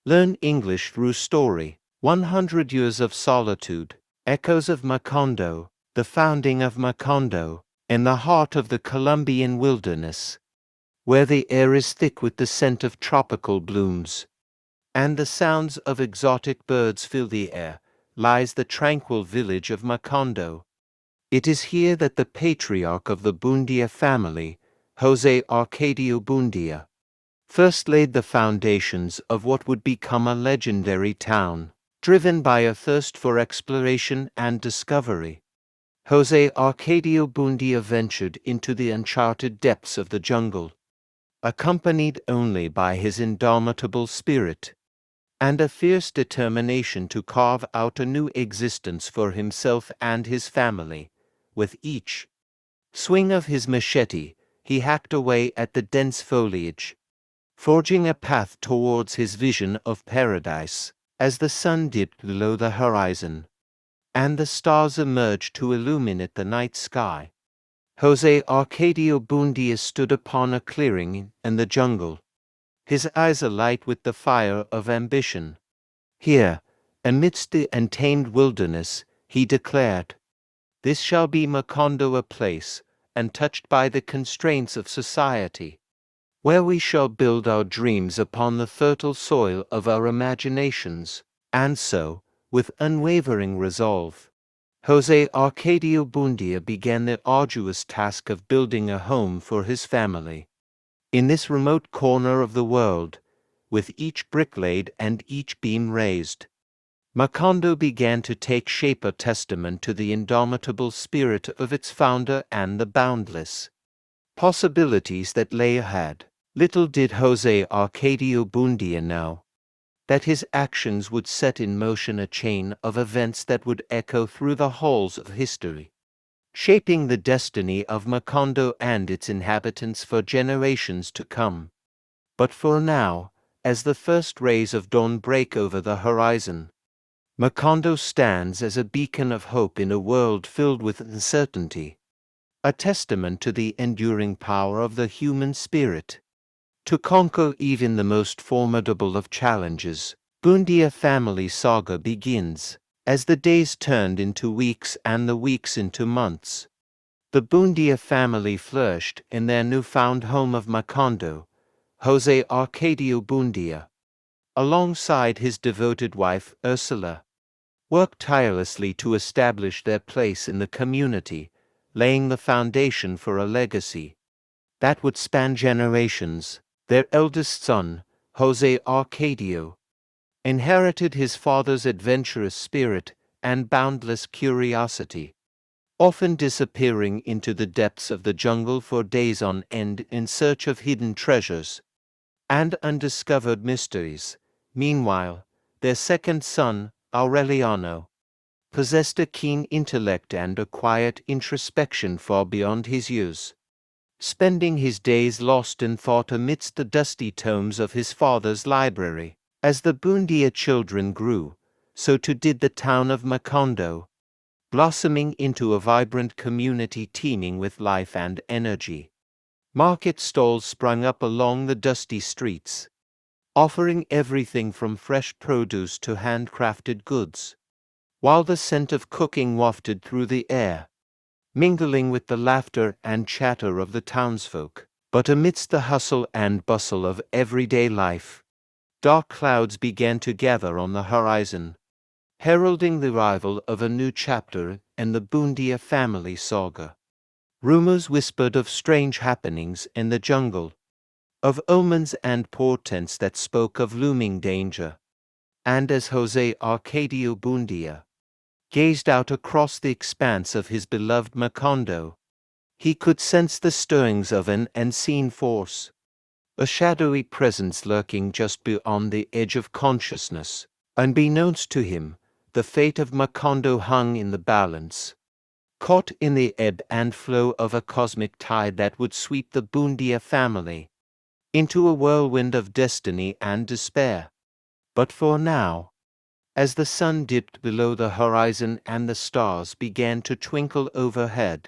Learn English through story. 100 Years of Solitude. Echoes of Macondo. The founding of Macondo, in the heart of the Colombian wilderness, where the air is thick with the scent of tropical blooms, and the sounds of exotic birds fill the air, lies the tranquil village of Macondo. It is here that the patriarch of the Buendía family, José Arcadio Buendía, first laid the foundations of what would become a legendary town, driven by a thirst for exploration and discovery. José Arcadio Buendía ventured into the uncharted depths of the jungle, accompanied only by his indomitable spirit and a fierce determination to carve out a new existence for himself and his family. With each swing of his machete, he hacked away at the dense foliage, forging a path towards his vision of paradise. As the sun dipped below the horizon, and the stars emerged to illuminate the night sky, José Arcadio Buendía stood upon a clearing in the jungle, his eyes alight with the fire of ambition. Here, amidst the untamed wilderness, he declared, "This shall be Macondo, a place, untouched by the constraints of society, where we shall build our dreams upon the fertile soil of our imaginations." And so, with unwavering resolve, José Arcadio Buendía began the arduous task of building a home for his family. In this remote corner of the world, with each brick laid and each beam raised, Macondo began to take shape, a testament to the indomitable spirit of its founder and the boundless possibilities that lay ahead. Little did José Arcadio Buendía know that his actions would set in motion a chain of events that would echo through the halls of history, shaping the destiny of Macondo and its inhabitants for generations to come. But for now, as the first rays of dawn break over the horizon, Macondo stands as a beacon of hope in a world filled with uncertainty, a testament to the enduring power of the human spirit to conquer even the most formidable of challenges. Buendía family saga begins. As the days turned into weeks and the weeks into months, the Buendía family flourished in their newfound home of Macondo. José Arcadio Buendía, alongside his devoted wife Ursula, worked tirelessly to establish their place in the community, laying the foundation for a legacy that would span generations. Their eldest son, José Arcadio, inherited his father's adventurous spirit and boundless curiosity, often disappearing into the depths of the jungle for days on end in search of hidden treasures and undiscovered mysteries. Meanwhile, their second son, Aureliano, possessed a keen intellect and a quiet introspection far beyond his years, spending his days lost in thought amidst the dusty tomes of his father's library. As the Buendía children grew, so too did the town of Macondo, blossoming into a vibrant community teeming with life and energy. Market stalls sprung up along the dusty streets, offering everything from fresh produce to handcrafted goods, while the scent of cooking wafted through the air, mingling with the laughter and chatter of the townsfolk. But amidst the hustle and bustle of everyday life, dark clouds began to gather on the horizon, heralding the arrival of a new chapter in the Buendía family saga. Rumors whispered of strange happenings in the jungle, of omens and portents that spoke of looming danger. And as José Arcadio Buendía gazed out across the expanse of his beloved Macondo, he could sense the stirrings of an unseen force, a shadowy presence lurking just beyond the edge of consciousness. Unbeknownst to him, the fate of Macondo hung in the balance, caught in the ebb and flow of a cosmic tide that would sweep the Buendía family into a whirlwind of destiny and despair. But for now, as the sun dipped below the horizon and the stars began to twinkle overhead,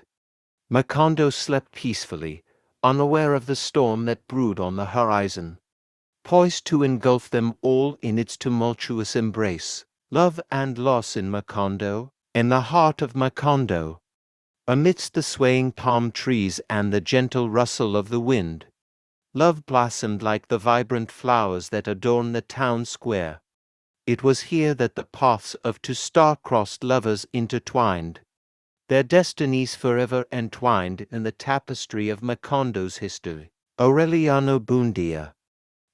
Macondo slept peacefully, unaware of the storm that brewed on the horizon. poised to engulf them all in its tumultuous embrace. Love and loss in Macondo, in the heart of Macondo, amidst the swaying palm trees and the gentle rustle of the wind. Love blossomed like the vibrant flowers that adorn the town square. It was here that the paths of two star-crossed lovers intertwined, their destinies forever entwined in the tapestry of Macondo's history. Aureliano Buendía,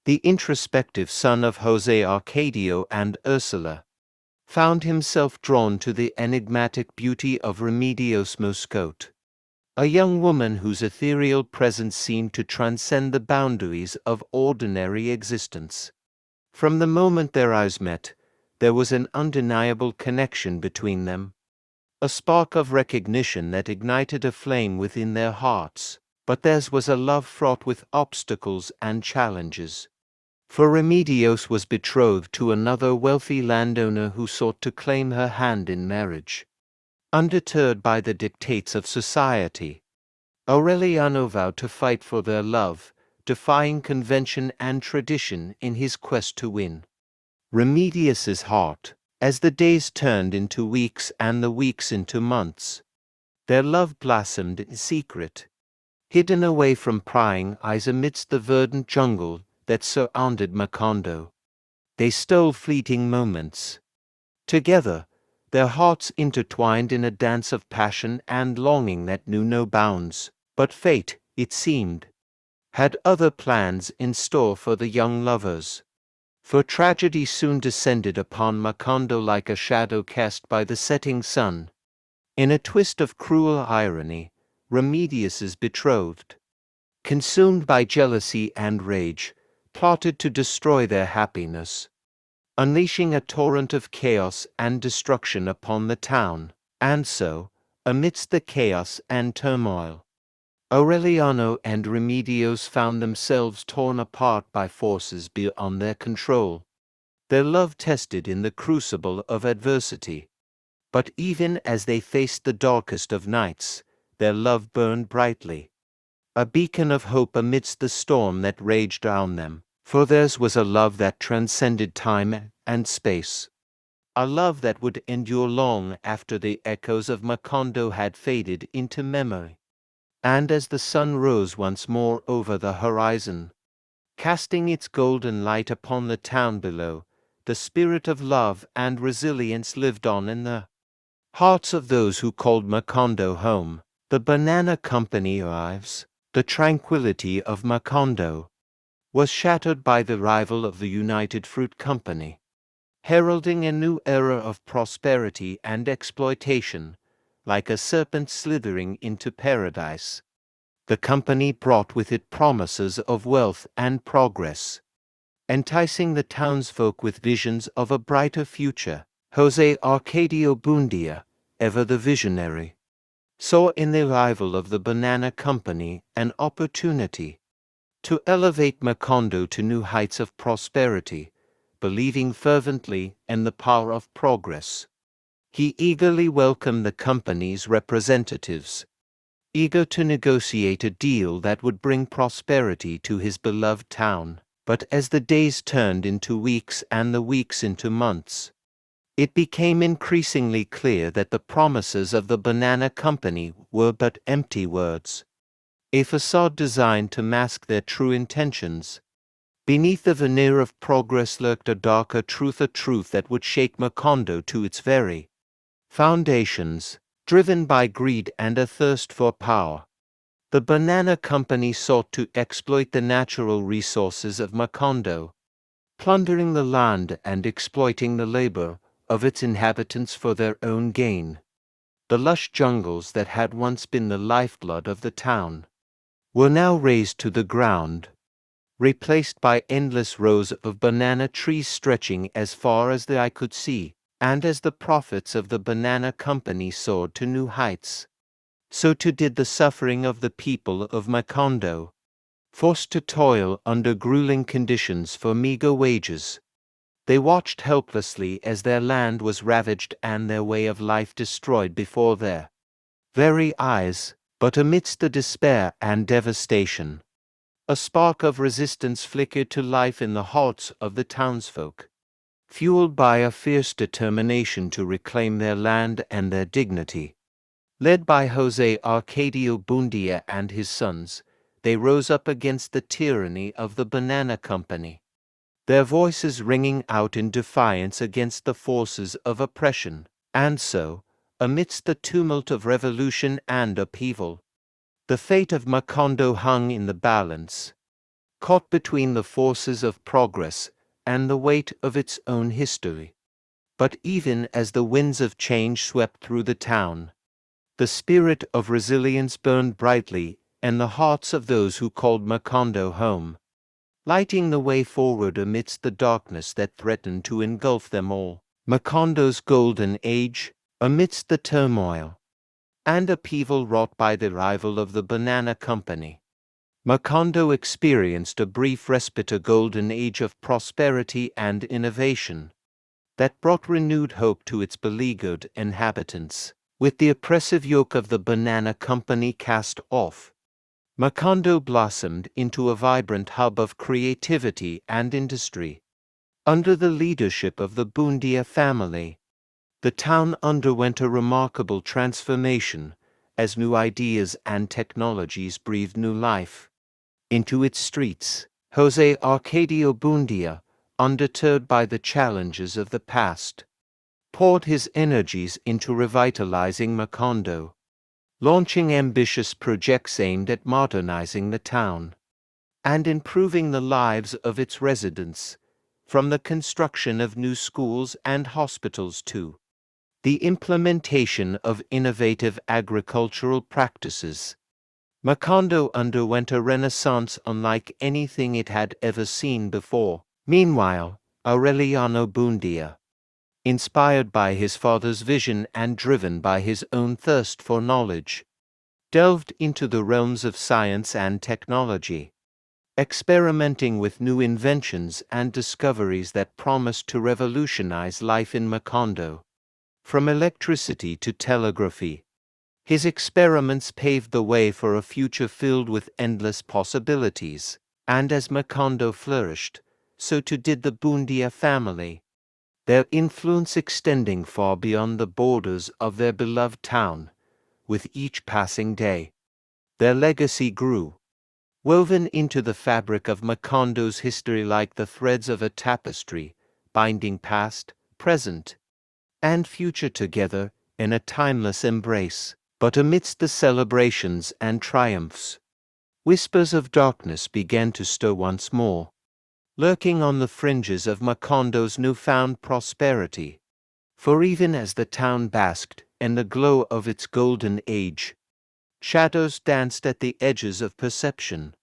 the introspective son of José Arcadio and Ursula, found himself drawn to the enigmatic beauty of Remedios Moscote, a young woman whose ethereal presence seemed to transcend the boundaries of ordinary existence. From the moment their eyes met, there was an undeniable connection between them, a spark of recognition that ignited a flame within their hearts. But theirs was a love fraught with obstacles and challenges. For Remedios was betrothed to another wealthy landowner who sought to claim her hand in marriage. Undeterred by the dictates of society, Aureliano vowed to fight for their love, defying convention and tradition in his quest to win Remedios's heart. As the days turned into weeks and the weeks into months, their love blossomed in secret, hidden away from prying eyes amidst the verdant jungle that surrounded Macondo. They stole fleeting moments. Together, their hearts intertwined in a dance of passion and longing that knew no bounds. But fate, it seemed, had other plans in store for the young lovers. For tragedy soon descended upon Macondo like a shadow cast by the setting sun. In a twist of cruel irony, Remedios's betrothed, consumed by jealousy and rage, plotted to destroy their happiness, unleashing a torrent of chaos and destruction upon the town. And so, amidst the chaos and turmoil, Aureliano and Remedios found themselves torn apart by forces beyond their control, their love tested in the crucible of adversity. But even as they faced the darkest of nights, their love burned brightly, a beacon of hope amidst the storm that raged around them. For theirs was a love that transcended time and space, a love that would endure long after the echoes of Macondo had faded into memory. And as the sun rose once more over the horizon, casting its golden light upon the town below, the spirit of love and resilience lived on in the hearts of those who called Macondo home. The Banana Company arrives. The tranquility of Macondo was shattered by the arrival of the United Fruit Company, heralding a new era of prosperity and exploitation. Like a serpent slithering into paradise, the company brought with it promises of wealth and progress, enticing the townsfolk with visions of a brighter future. José Arcadio Buendía, ever the visionary, saw in the arrival of the Banana Company an opportunity to elevate Macondo to new heights of prosperity, believing fervently in the power of progress. He eagerly welcomed the company's representatives, eager to negotiate a deal that would bring prosperity to his beloved town. But as the days turned into weeks and the weeks into months, it became increasingly clear that the promises of the Banana Company were but empty words, a facade designed to mask their true intentions. Beneath the veneer of progress lurked a darker truth, a truth that would shake Macondo to its very foundations. Driven by greed and a thirst for power, the Banana Company sought to exploit the natural resources of Macondo, plundering the land and exploiting the labor of its inhabitants for their own gain. The lush jungles that had once been the lifeblood of the town were now razed to the ground, replaced by endless rows of banana trees stretching as far as the eye could see. And as the profits of the Banana Company soared to new heights, so too did the suffering of the people of Macondo, forced to toil under grueling conditions for meager wages. They watched helplessly as their land was ravaged and their way of life destroyed before their very eyes. But amidst the despair and devastation, A spark of resistance flickered to life in the hearts of the townsfolk. Fueled by a fierce determination to reclaim their land and their dignity. Led by José Arcadio Buendía and his sons, they rose up against the tyranny of the Banana Company, their voices ringing out in defiance against the forces of oppression. And so, amidst the tumult of revolution and upheaval, the fate of Macondo hung in the balance, caught between the forces of progress and the weight of its own history. But even as the winds of change swept through the town, the spirit of resilience burned brightly in the hearts of those who called Macondo home, lighting the way forward amidst the darkness that threatened to engulf them all. Macondo's golden age, amidst the turmoil and upheaval wrought by the arrival of the Banana Company. Macondo experienced a brief respite, a golden age of prosperity and innovation that brought renewed hope to its beleaguered inhabitants. With the oppressive yoke of the Banana Company cast off, Macondo blossomed into a vibrant hub of creativity and industry. Under the leadership of the Buendía family, the town underwent a remarkable transformation as new ideas and technologies breathed new life into its streets. José Arcadio Buendía, undeterred by the challenges of the past, poured his energies into revitalizing Macondo, launching ambitious projects aimed at modernizing the town and improving the lives of its residents, from the construction of new schools and hospitals to the implementation of innovative agricultural practices. Macondo underwent a renaissance unlike anything it had ever seen before. Meanwhile, Aureliano Buendía, inspired by his father's vision and driven by his own thirst for knowledge, delved into the realms of science and technology, experimenting with new inventions and discoveries that promised to revolutionize life in Macondo. From electricity to telegraphy, his experiments paved the way for a future filled with endless possibilities. And as Macondo flourished, so too did the Buendía family, their influence extending far beyond the borders of their beloved town. With each passing day, their legacy grew, woven into the fabric of Macondo's history like the threads of a tapestry, binding past, present, and future together in a timeless embrace. But amidst the celebrations and triumphs, whispers of darkness began to stir once more, lurking on the fringes of Macondo's newfound prosperity. For even as the town basked in the glow of its golden age, shadows danced at the edges of perception,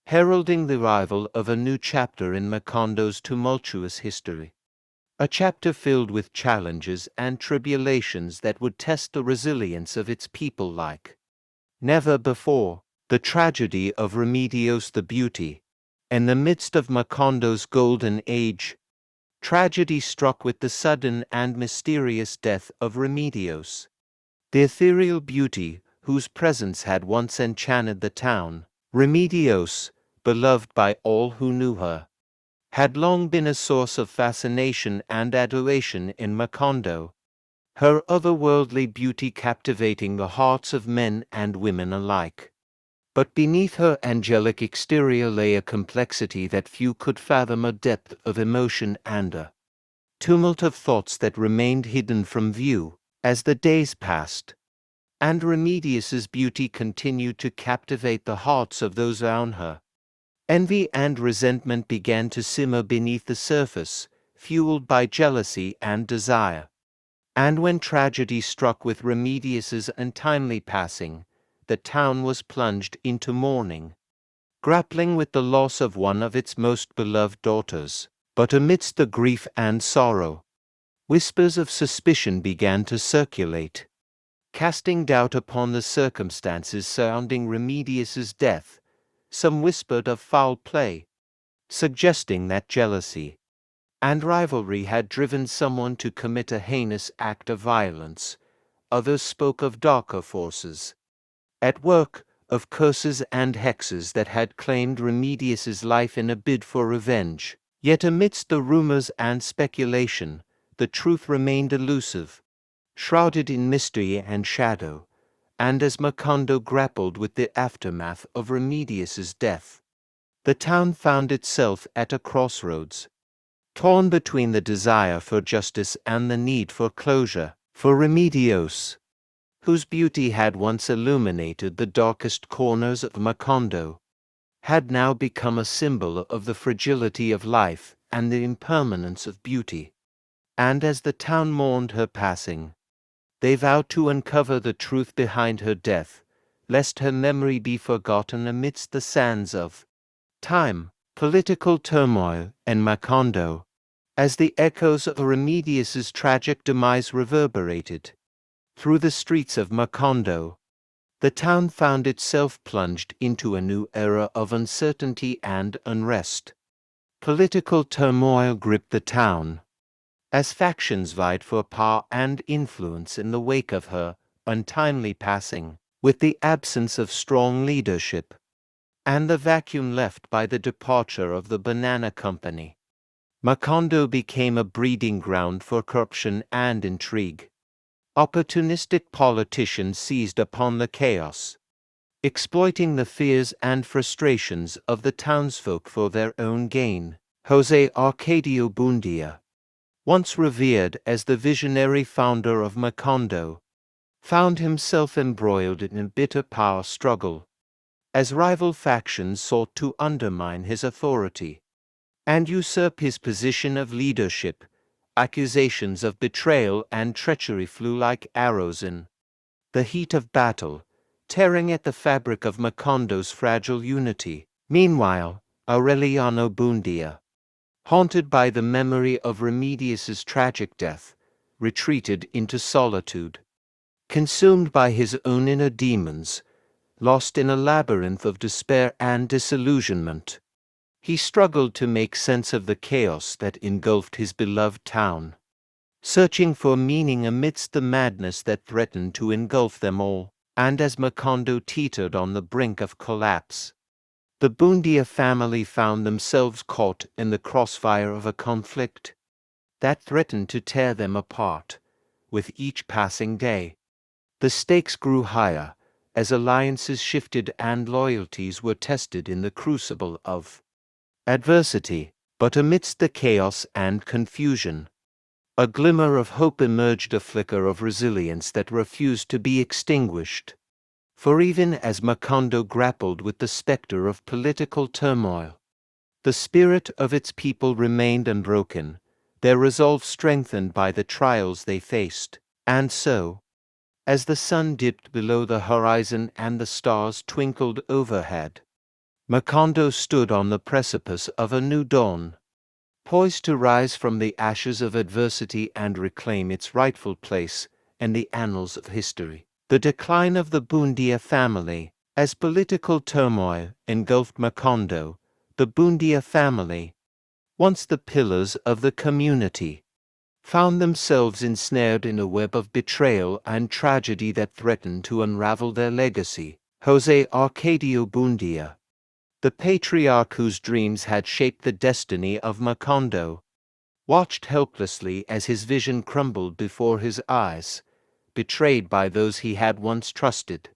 heralding the arrival of a new chapter in Macondo's tumultuous history. A chapter filled with challenges and tribulations that would test the resilience of its people like never before. The tragedy of Remedios the Beauty. In the midst of Macondo's golden age, tragedy struck with the sudden and mysterious death of Remedios, the ethereal beauty whose presence had once enchanted the town. Remedios, beloved by all who knew her, had long been a source of fascination and adoration in Macondo, her otherworldly beauty captivating the hearts of men and women alike. But beneath her angelic exterior lay a complexity that few could fathom, a depth of emotion and a tumult of thoughts that remained hidden from view. As the days passed, and Remedios's beauty continued to captivate the hearts of those around her, envy and resentment began to simmer beneath the surface, fueled by jealousy and desire. And when tragedy struck with Remedios's untimely passing, the town was plunged into mourning, grappling with the loss of one of its most beloved daughters. But amidst the grief and sorrow, whispers of suspicion began to circulate, casting doubt upon the circumstances surrounding Remedios's death. Some whispered of foul play, suggesting that jealousy and rivalry had driven someone to commit a heinous act of violence. Others spoke of darker forces at work, of curses and hexes that had claimed Remedius's life in a bid for revenge. Yet amidst the rumors and speculation, the truth remained elusive, shrouded in mystery and shadow, and as Macondo grappled with the aftermath of Remedius's death, the town found itself at a crossroads, torn between the desire for justice and the need for closure. For Remedios, whose beauty had once illuminated the darkest corners of Macondo, had now become a symbol of the fragility of life and the impermanence of beauty. And as the town mourned her passing, they vowed to uncover the truth behind her death, lest her memory be forgotten amidst the sands of time, political turmoil, and Macondo. As the echoes of Remedius's tragic demise reverberated through the streets of Macondo, the town found itself plunged into a new era of uncertainty and unrest. Political turmoil gripped the town, as factions vied for power and influence in the wake of her untimely passing. With the absence of strong leadership, and the vacuum left by the departure of the Banana Company, Macondo became a breeding ground for corruption and intrigue. Opportunistic politicians seized upon the chaos, exploiting the fears and frustrations of the townsfolk for their own gain. José Arcadio Buendía, once revered as the visionary founder of Macondo, found himself embroiled in a bitter power struggle, as rival factions sought to undermine his authority and usurp his position of leadership. Accusations of betrayal and treachery flew like arrows in the heat of battle, tearing at the fabric of Macondo's fragile unity. Meanwhile, Aureliano Buendía, haunted by the memory of Remedius's tragic death, retreated into solitude, consumed by his own inner demons, lost in a labyrinth of despair and disillusionment. He struggled to make sense of the chaos that engulfed his beloved town, searching for meaning amidst the madness that threatened to engulf them all. And as Macondo teetered on the brink of collapse, the Buendía family found themselves caught in the crossfire of a conflict that threatened to tear them apart with each passing day. The stakes grew higher as alliances shifted and loyalties were tested in the crucible of adversity. But amidst the chaos and confusion, a glimmer of hope emerged, a flicker of resilience that refused to be extinguished. For even as Macondo grappled with the specter of political turmoil, the spirit of its people remained unbroken, their resolve strengthened by the trials they faced. And so, as the sun dipped below the horizon and the stars twinkled overhead, Macondo stood on the precipice of a new dawn, poised to rise from the ashes of adversity and reclaim its rightful place in the annals of history. The decline of the Buendía family. As political turmoil engulfed Macondo, the Buendía family, once the pillars of the community, found themselves ensnared in a web of betrayal and tragedy that threatened to unravel their legacy. José Arcadio Buendía, the patriarch whose dreams had shaped the destiny of Macondo, watched helplessly as his vision crumbled before his eyes, betrayed by those he had once trusted.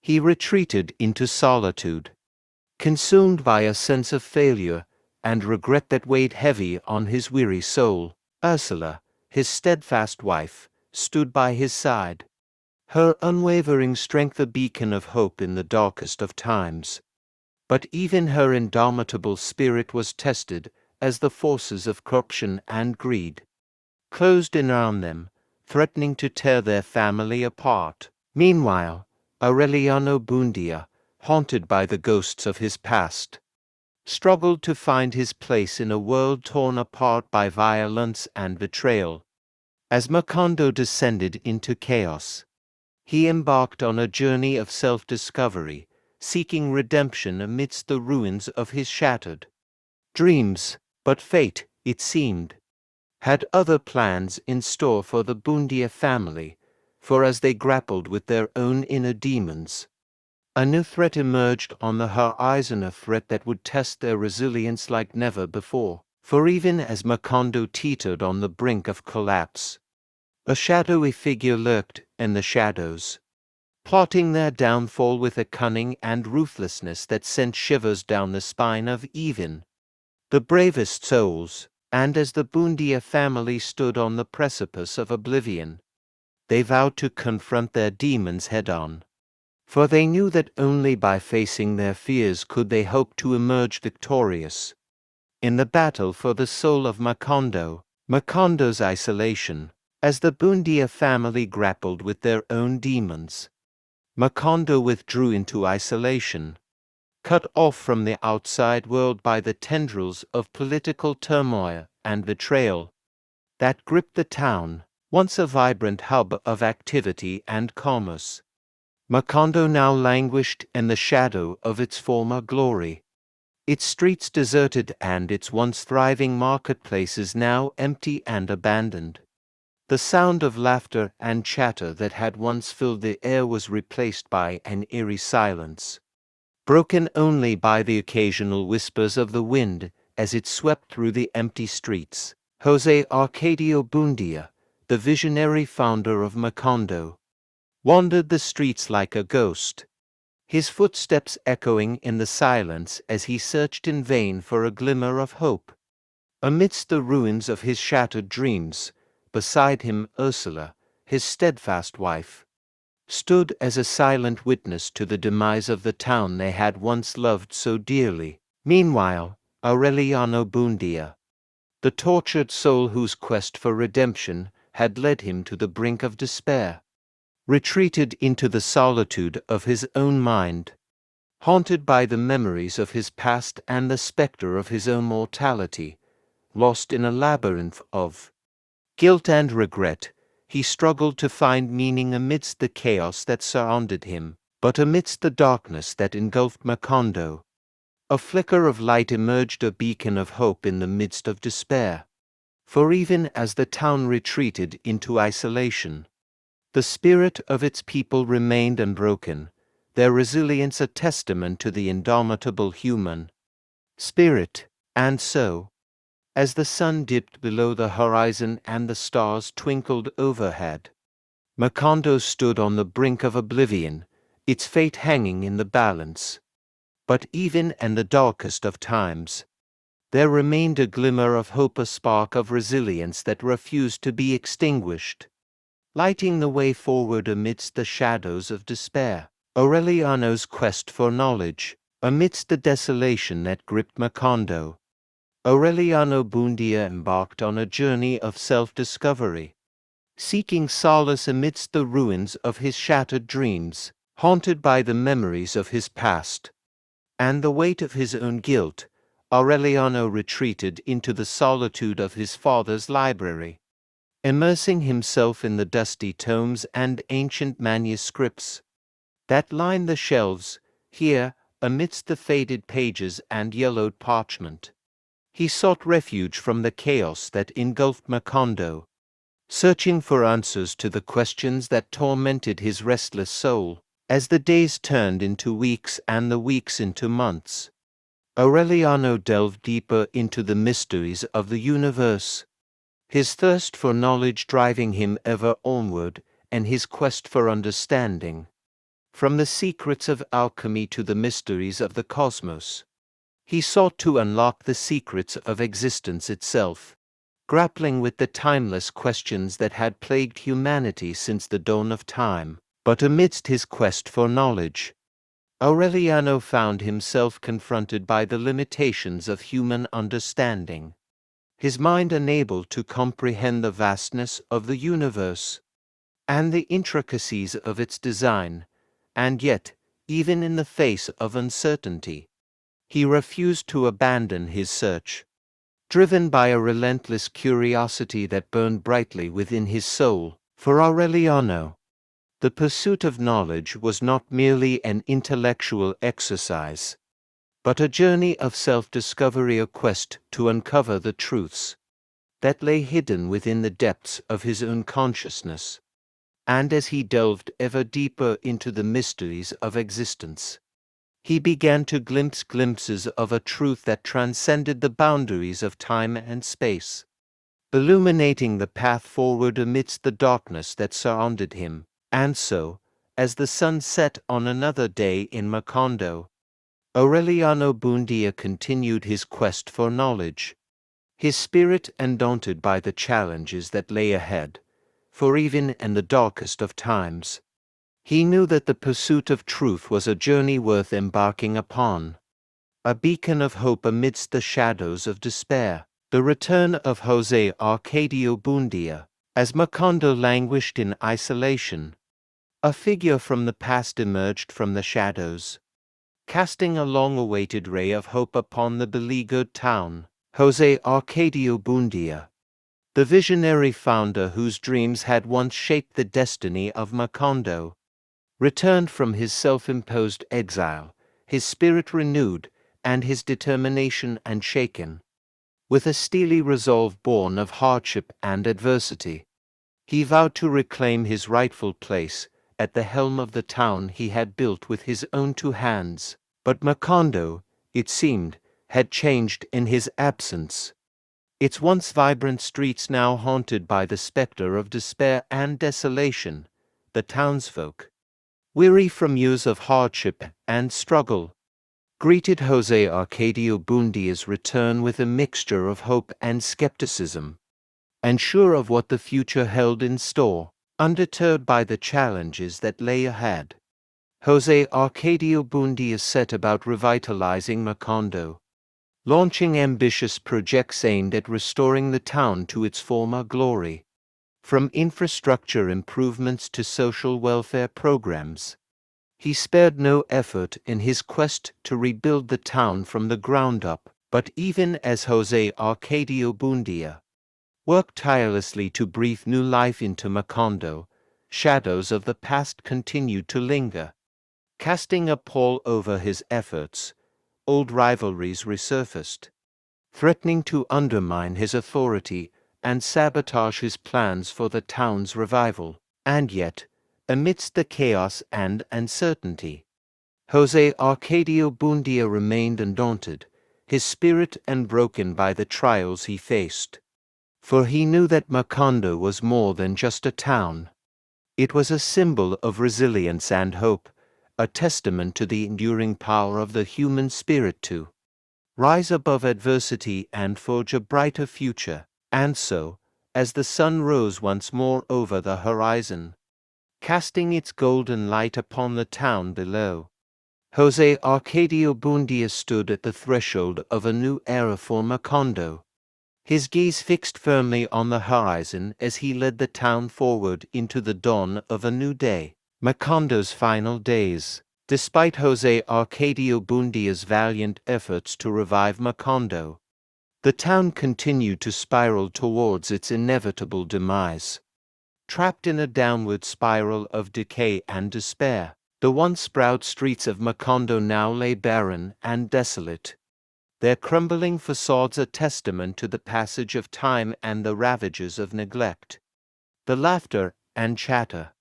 He retreated into solitude, consumed by a sense of failure and regret that weighed heavy on his weary soul. Ursula, his steadfast wife, stood by his side, her unwavering strength a beacon of hope in the darkest of times. But even her indomitable spirit was tested as the forces of corruption and greed closed in on them, threatening to tear their family apart. Meanwhile, Aureliano Buendía, haunted by the ghosts of his past, struggled to find his place in a world torn apart by violence and betrayal. As Macondo descended into chaos, he embarked on a journey of self-discovery, seeking redemption amidst the ruins of his shattered dreams. But fate, it seemed, had other plans in store for the Buendía family, for as they grappled with their own inner demons, A new threat emerged on the horizon, a threat that would test their resilience like never before. For even as Macondo teetered on the brink of collapse, a shadowy figure lurked in the shadows, plotting their downfall with a cunning and ruthlessness that sent shivers down the spine of even the bravest souls. And as the Buendía family stood on the precipice of oblivion, they vowed to confront their demons head-on. For they knew that only by facing their fears could they hope to emerge victorious. In the battle for the soul of Macondo, Macondo's isolation, as the Buendía family grappled with their own demons, Macondo withdrew into isolation, cut off from the outside world by the tendrils of political turmoil and betrayal that gripped the town, once a vibrant hub of activity and commerce. Macondo now languished in the shadow of its former glory, its streets deserted and its once thriving marketplaces now empty and abandoned. The sound of laughter and chatter that had once filled the air was replaced by an eerie silence, broken only by the occasional whispers of the wind as it swept through the empty streets. José Arcadio Buendía, the visionary founder of Macondo, wandered the streets like a ghost, his footsteps echoing in the silence as he searched in vain for a glimmer of hope. Amidst the ruins of his shattered dreams, beside him Ursula, his steadfast wife, stood as a silent witness to the demise of the town they had once loved so dearly. Meanwhile, Aureliano Buendía, the tortured soul whose quest for redemption had led him to the brink of despair, retreated into the solitude of his own mind, haunted by the memories of his past and the spectre of his own mortality. Lost in a labyrinth of guilt and regret, he struggled to find meaning amidst the chaos that surrounded him. But amidst the darkness that engulfed Macondo, a flicker of light emerged, a beacon of hope in the midst of despair. For even as the town retreated into isolation, the spirit of its people remained unbroken, their resilience a testament to the indomitable human spirit. And so, as the sun dipped below the horizon and the stars twinkled overhead, Macondo stood on the brink of oblivion, its fate hanging in the balance. But even in the darkest of times, there remained a glimmer of hope, a spark of resilience that refused to be extinguished, lighting the way forward amidst the shadows of despair. Aureliano's quest for knowledge. Amidst the desolation that gripped Macondo, Aureliano Buendía embarked on a journey of self-discovery, seeking solace amidst the ruins of his shattered dreams, haunted by the memories of his past and the weight of his own guilt. Aureliano retreated into the solitude of his father's library, immersing himself in the dusty tomes and ancient manuscripts that lined the shelves. Here, amidst the faded pages and yellowed parchment, he sought refuge from the chaos that engulfed Macondo, searching for answers to the questions that tormented his restless soul. As the days turned into weeks and the weeks into months, Aureliano delved deeper into the mysteries of the universe, his thirst for knowledge driving him ever onward in his quest for understanding. From the secrets of alchemy to the mysteries of the cosmos, he sought to unlock the secrets of existence itself, grappling with the timeless questions that had plagued humanity since the dawn of time. But amidst his quest for knowledge, Aureliano found himself confronted by the limitations of human understanding, his mind unable to comprehend the vastness of the universe and the intricacies of its design. And yet, even in the face of uncertainty, he refused to abandon his search, driven by a relentless curiosity that burned brightly within his soul. For Aureliano, the pursuit of knowledge was not merely an intellectual exercise, but a journey of self-discovery, a quest to uncover the truths that lay hidden within the depths of his own consciousness. and as he delved ever deeper into the mysteries of existence, he began to glimpse glimpses of a truth that transcended the boundaries of time and space, illuminating the path forward amidst the darkness that surrounded him. And so, as the sun set on another day in Macondo, Aureliano Buendía continued his quest for knowledge, his spirit undaunted by the challenges that lay ahead, for even in the darkest of times, he knew that the pursuit of truth was a journey worth embarking upon, a beacon of hope amidst the shadows of despair. The return of José Arcadio Buendía, as Macondo languished in isolation, a figure from the past emerged from the shadows, casting a long-awaited ray of hope upon the beleaguered town. José Arcadio Buendía, the visionary founder whose dreams had once shaped the destiny of Macondo, returned from his self-imposed exile, his spirit renewed and his determination unshaken. With a steely resolve born of hardship and adversity, he vowed to reclaim his rightful place at the helm of the town he had built with his own two hands. But Macondo, it seemed, had changed in his absence, its once vibrant streets now haunted by the spectre of despair and desolation. The townsfolk, weary from years of hardship and struggle, greeted José Arcadio Buendía's return with a mixture of hope and skepticism, unsure of what the future held in store. Undeterred by the challenges that lay ahead, José Arcadio Buendía set about revitalizing Macondo, launching ambitious projects aimed at restoring the town to its former glory. From infrastructure improvements to social welfare programs, he spared no effort in his quest to rebuild the town from the ground up. But even as José Arcadio Buendía worked tirelessly to breathe new life into Macondo, shadows of the past continued to linger. Casting a pall over his efforts, old rivalries resurfaced, threatening to undermine his authority and sabotage his plans for the town's revival. And yet, amidst the chaos and uncertainty, José Arcadio Buendía remained undaunted, his spirit unbroken by the trials he faced. For he knew that Macondo was more than just a town. It was a symbol of resilience and hope, a testament to the enduring power of the human spirit to rise above adversity and forge a brighter future. And so, as the sun rose once more over the horizon, casting its golden light upon the town below, José Arcadio Buendía stood at the threshold of a new era for Macondo, his gaze fixed firmly on the horizon as he led the town forward into the dawn of a new day. Macondo's final days. Despite José Arcadio Buendía's valiant efforts to revive Macondo, the town continued to spiral towards its inevitable demise. Trapped in a downward spiral of decay and despair, the once proud streets of Macondo now lay barren and desolate, their crumbling facades a testament to the passage of time and the ravages of neglect. The laughter and chatter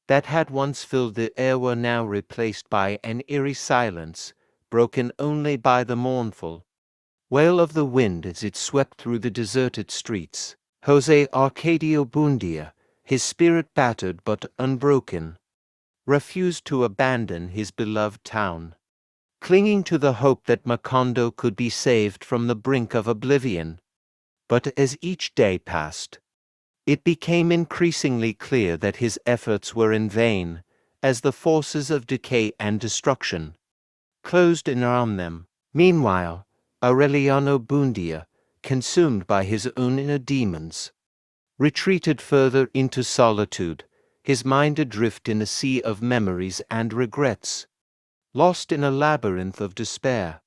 that had once filled the air were now replaced by an eerie silence, broken only by the mournful wail of the wind as it swept through the deserted streets. José Arcadio Buendía, his spirit battered but unbroken, refused to abandon his beloved town, clinging to the hope that Macondo could be saved from the brink of oblivion. But as each day passed, it became increasingly clear that his efforts were in vain, as the forces of decay and destruction closed in on them. Meanwhile, Aureliano Buendía, consumed by his own inner demons, retreated further into solitude, his mind adrift in a sea of memories and regrets. Lost in a labyrinth of despair,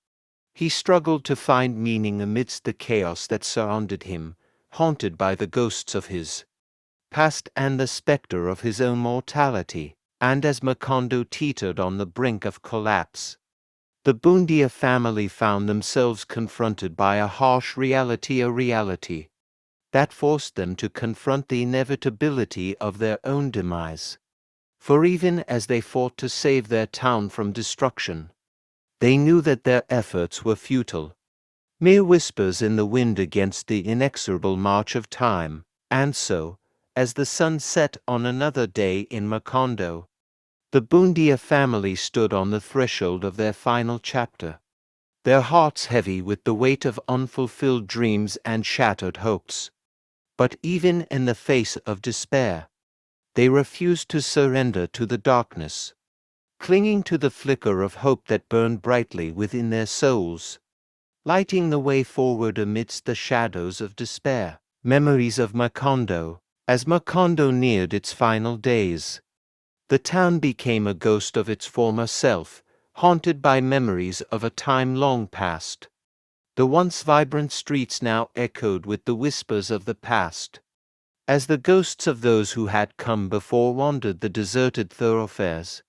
he struggled to find meaning amidst the chaos that surrounded him, haunted by the ghosts of his past and the spectre of his own mortality. And as Macondo teetered on the brink of collapse, the Buendía family found themselves confronted by a harsh reality, that forced them to confront the inevitability of their own demise. For even as they fought to save their town from destruction, they knew that their efforts were futile, mere whispers in the wind against the inexorable march of time. And so, as the sun set on another day in Macondo, the Buendía family stood on the threshold of their final chapter, their hearts heavy with the weight of unfulfilled dreams and shattered hopes. But even in the face of despair, they refused to surrender to the darkness, clinging to the flicker of hope that burned brightly within their souls, lighting the way forward amidst the shadows of despair. Memories of Macondo. As Macondo neared its final days, the town became a ghost of its former self, haunted by memories of a time long past. The once vibrant streets now echoed with the whispers of the past, as the ghosts of those who had come before wandered the deserted thoroughfares,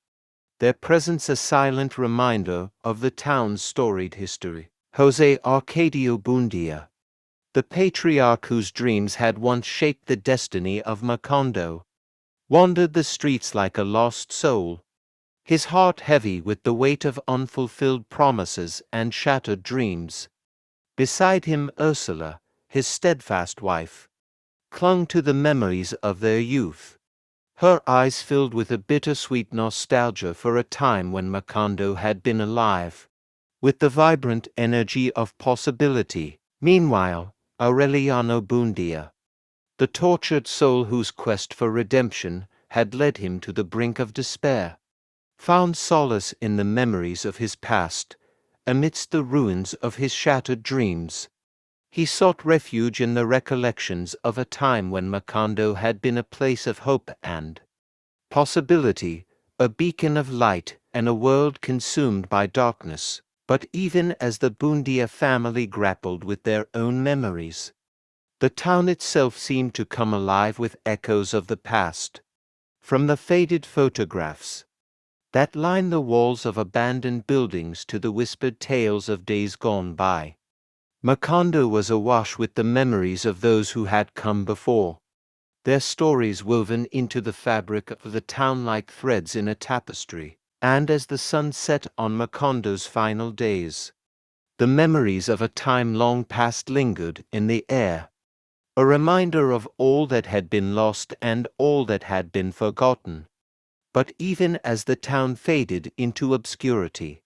their presence a silent reminder of the town's storied history. José Arcadio Buendía, the patriarch whose dreams had once shaped the destiny of Macondo, wandered the streets like a lost soul, his heart heavy with the weight of unfulfilled promises and shattered dreams. Beside him Ursula, his steadfast wife, clung to the memories of their youth, her eyes filled with a bittersweet nostalgia for a time when Macondo had been alive, with the vibrant energy of possibility. Meanwhile, Aureliano Buendía, the tortured soul whose quest for redemption had led him to the brink of despair, found solace in the memories of his past, amidst the ruins of his shattered dreams. He sought refuge in the recollections of a time when Macondo had been a place of hope and possibility, a beacon of light and a world consumed by darkness. But even as the Buendía family grappled with their own memories, the town itself seemed to come alive with echoes of the past. From the faded photographs that line the walls of abandoned buildings to the whispered tales of days gone by, Macondo was awash with the memories of those who had come before, their stories woven into the fabric of the town like threads in a tapestry. And as the sun set on Macondo's final days, the memories of a time long past lingered in the air, a reminder of all that had been lost and all that had been forgotten. But even as the town faded into obscurity,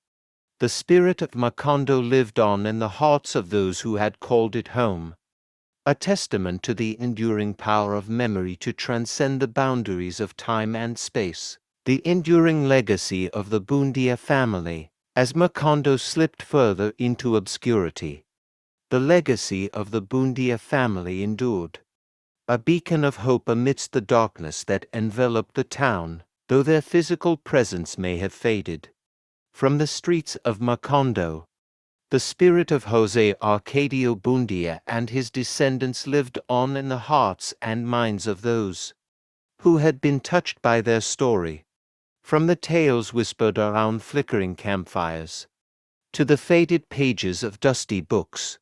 the spirit of Macondo lived on in the hearts of those who had called it home, a testament to the enduring power of memory to transcend the boundaries of time and space. The enduring legacy of the Buendía family. As Macondo slipped further into obscurity, the legacy of the Buendía family endured, a beacon of hope amidst the darkness that enveloped the town, though their physical presence may have faded. From the streets of Macondo, the spirit of José Arcadio Buendía and his descendants lived on in the hearts and minds of those who had been touched by their story. From the tales whispered around flickering campfires to the faded pages of dusty books,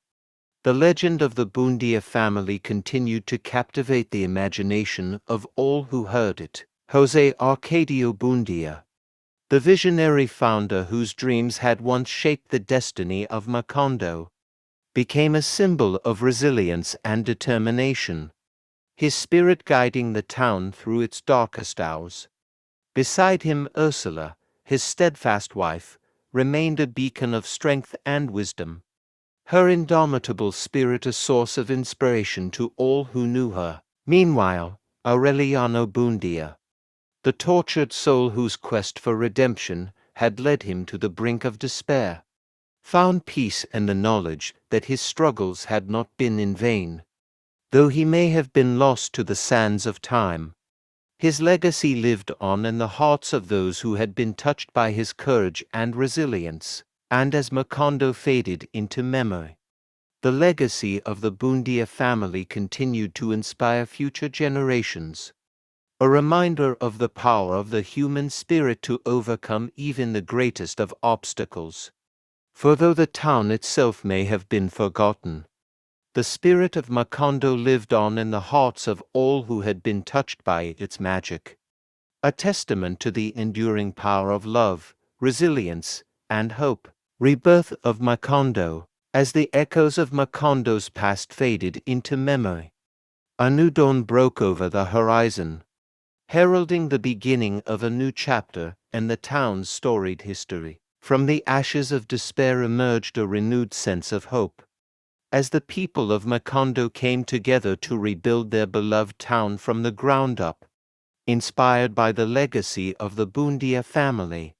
the legend of the Buendía family continued to captivate the imagination of all who heard it. José Arcadio Buendía, the visionary founder whose dreams had once shaped the destiny of Macondo, became a symbol of resilience and determination, his spirit guiding the town through its darkest hours. Beside him Ursula, his steadfast wife, remained a beacon of strength and wisdom, her indomitable spirit a source of inspiration to all who knew her. Meanwhile, Aureliano Buendía, the tortured soul whose quest for redemption had led him to the brink of despair, found peace in the knowledge that his struggles had not been in vain. Though he may have been lost to the sands of time, his legacy lived on in the hearts of those who had been touched by his courage and resilience. And as Macondo faded into memory, the legacy of the Buendía family continued to inspire future generations, a reminder of the power of the human spirit to overcome even the greatest of obstacles. For though the town itself may have been forgotten, The spirit of Macondo lived on in the hearts of all who had been touched by its magic. A testament to the enduring power of love, resilience, and hope. Rebirth of Macondo. As the echoes of Macondo's past faded into memory, a new dawn broke over the horizon, heralding the beginning of a new chapter in the town's storied history. From the ashes of despair emerged a renewed sense of hope. As the people of Macondo came together to rebuild their beloved town from the ground up, inspired by the legacy of the Buendía family,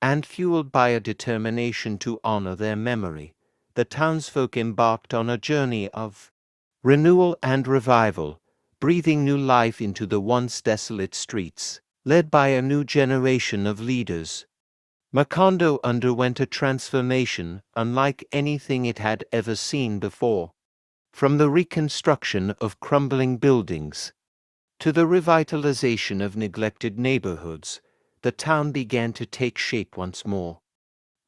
and fueled by a determination to honor their memory, the townsfolk embarked on a journey of renewal and revival, breathing new life into the once desolate streets. Led by a new generation of leaders, Macondo underwent a transformation unlike anything it had ever seen before. From the reconstruction of crumbling buildings to the revitalization of neglected neighborhoods, the town began to take shape once more,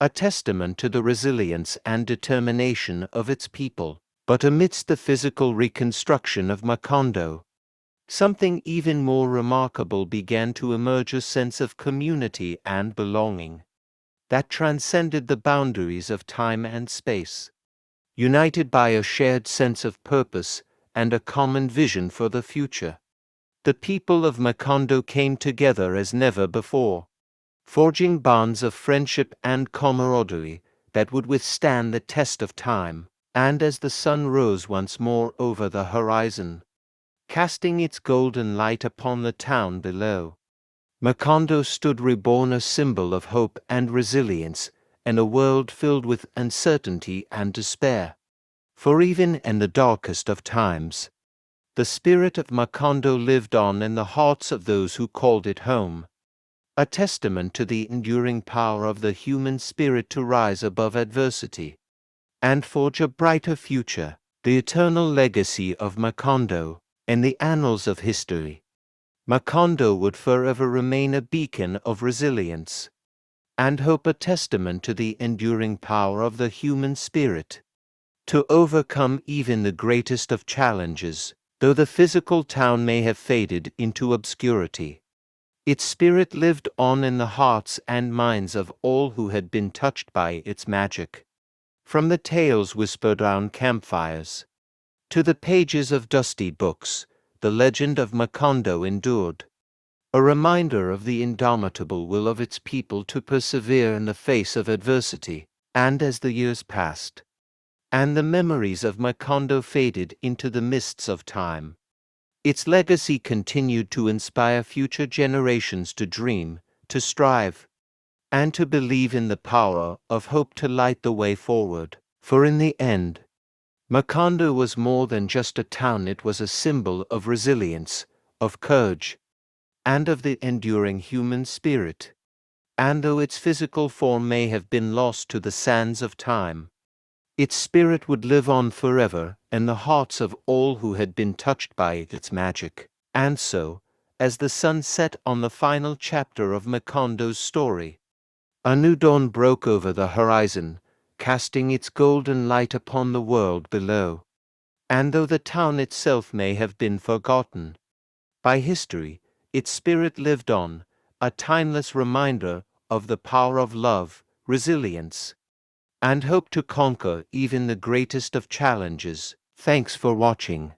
a testament to the resilience and determination of its people. But amidst the physical reconstruction of Macondo, something even more remarkable began to emerge: a sense of community and belonging that transcended the boundaries of time and space. United by a shared sense of purpose and a common vision for the future, the people of Macondo came together as never before, forging bonds of friendship and camaraderie that would withstand the test of time. And as the sun rose once more over the horizon, casting its golden light upon the town below, Macondo stood reborn, a symbol of hope and resilience in a world filled with uncertainty and despair. For even in the darkest of times, the spirit of Macondo lived on in the hearts of those who called it home, a testament to the enduring power of the human spirit to rise above adversity and forge a brighter future. The eternal legacy of Macondo in the annals of history. Macondo would forever remain a beacon of resilience and hope, a testament to the enduring power of the human spirit to overcome even the greatest of challenges. Though the physical town may have faded into obscurity, its spirit lived on in the hearts and minds of all who had been touched by its magic. From the tales whispered round campfires to the pages of dusty books, the legend of Macondo endured, a reminder of the indomitable will of its people to persevere in the face of adversity. And as the years passed, and the memories of Macondo faded into the mists of time, its legacy continued to inspire future generations to dream, to strive, and to believe in the power of hope to light the way forward. For in the end, Macondo was more than just a town. It was a symbol of resilience, of courage, and of the enduring human spirit. And though its physical form may have been lost to the sands of time, its spirit would live on forever in the hearts of all who had been touched by its magic. And so, as the sun set on the final chapter of Macondo's story, a new dawn broke over the horizon, casting its golden light upon the world below. And though the town itself may have been forgotten by history, its spirit lived on, a timeless reminder of the power of love, resilience, and hope to conquer even the greatest of challenges. Thanks for watching.